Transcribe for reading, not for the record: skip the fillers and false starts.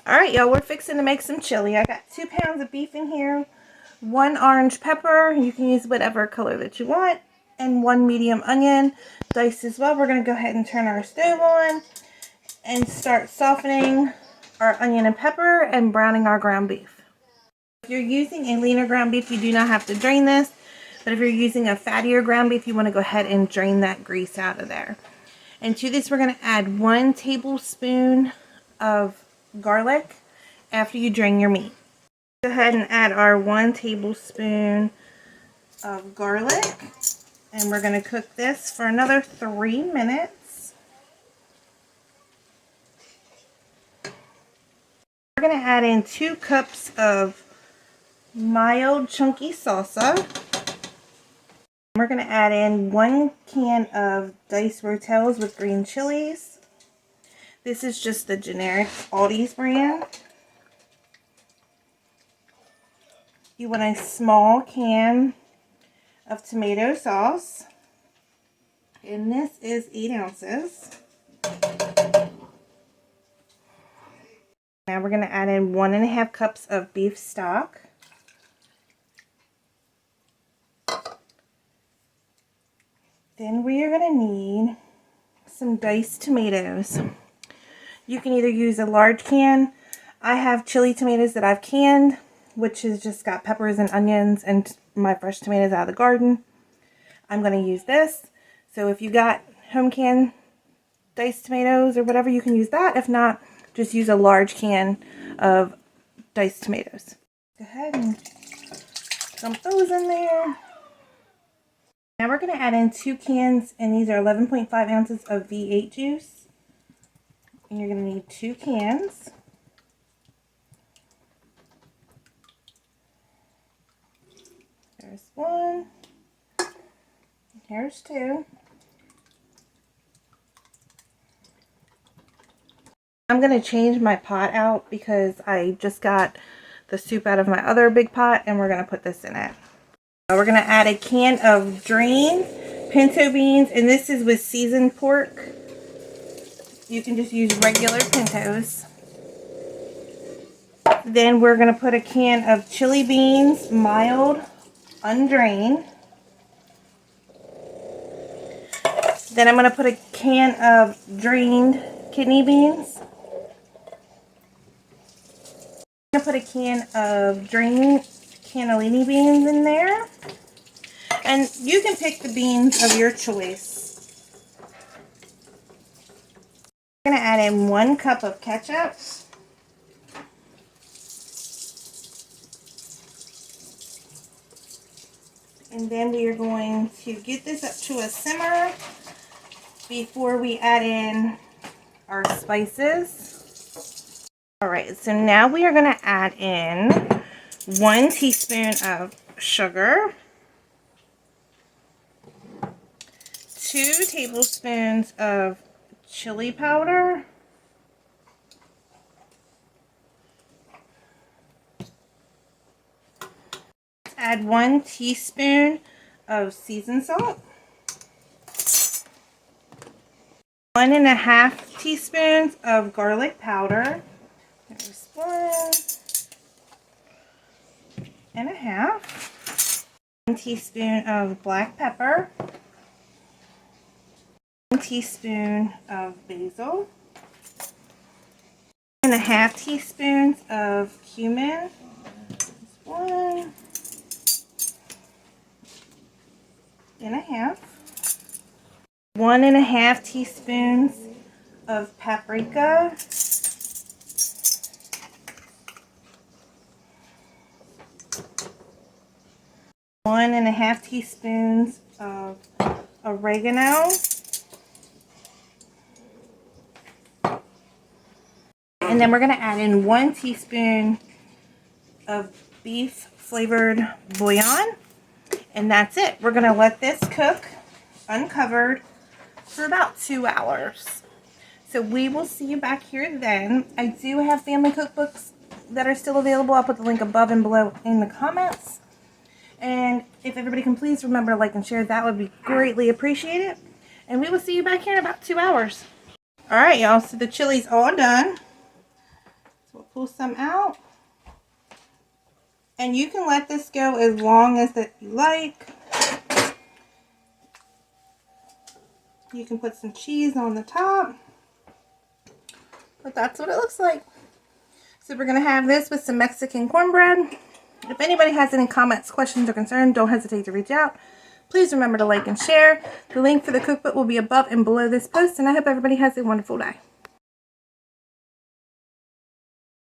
Alright, y'all, we're fixing to make some chili. I got 2 pounds of beef in here, 1 orange pepper, you can use whatever color that you want, and 1 medium onion, diced as well. We're going to go ahead and turn our stove on and start softening our onion and pepper and browning our ground beef. If you're using a leaner ground beef, you do not have to drain this, but if you're using a fattier ground beef, you want to go ahead and drain that grease out of there. And to this, we're going to add 1 tablespoon of garlic after you drain your meat. Go ahead and add our 1 tablespoon of garlic, and we're going to cook this for another 3 minutes. We're going to add in 2 cups of mild chunky salsa. We're going to add in 1 can of diced rotelles with green chilies. This is just the generic Aldi's brand. You want a small can of tomato sauce, and this is 8 ounces. Now we're going to add in 1.5 cups of beef stock. Then we are going to need some diced tomatoes. You can either use a large can. I have chili tomatoes that I've canned, which has just got peppers and onions and my fresh tomatoes out of the garden. I'm going to use this. So if you got home canned diced tomatoes or whatever, you can use that. If not, just use a large can of diced tomatoes. Go ahead and dump those in there. Now we're going to add in 2 cans, and these are 11.5 ounces of V8 juice. And you're going to need 2 cans. There's 1. Here's 2. I'm going to change my pot out because I just got the soup out of my other big pot, and we're going to put this in it. We're going to add a can of drained pinto beans, and this is with seasoned pork. You can just use regular pintos. Then we're going to put a can of chili beans, mild, undrained. Then I'm going to put a can of drained kidney beans. I'm going to put a can of drained cannellini beans in there. And you can pick the beans of your choice. I'm going to add in 1 cup of ketchup. And then we are going to get this up to a simmer before we add in our spices. Alright, so now we are going to add in 1 teaspoon of sugar, 2 tablespoons of chili powder, add 1 teaspoon of seasoned salt, 1.5 teaspoons of garlic powder. There's 1.5. 1 teaspoon of black pepper, 1 teaspoon of basil, 1.5 teaspoons of cumin. 1.5. 1.5 teaspoons of paprika. 1.5 teaspoons of oregano. And then we're going to add in 1 teaspoon of beef flavored bouillon. And that's it. We're going to let this cook uncovered for about 2 hours. So we will see you back here then. I do have family cookbooks that are still available. I'll put the link above and below in the comments. And if everybody can please remember to like and share, that would be greatly appreciated. And we will see you back here in about 2 hours. Alright, y'all. So the chili's all done. So we'll pull some out. And you can let this go as long as that you like. You can put some cheese on the top. But that's what it looks like. So we're going to have this with some Mexican cornbread. If anybody has any comments, questions, or concerns, don't hesitate to reach out. Please remember to like and share. The link for the cookbook will be above and below this post, and I hope everybody has a wonderful day.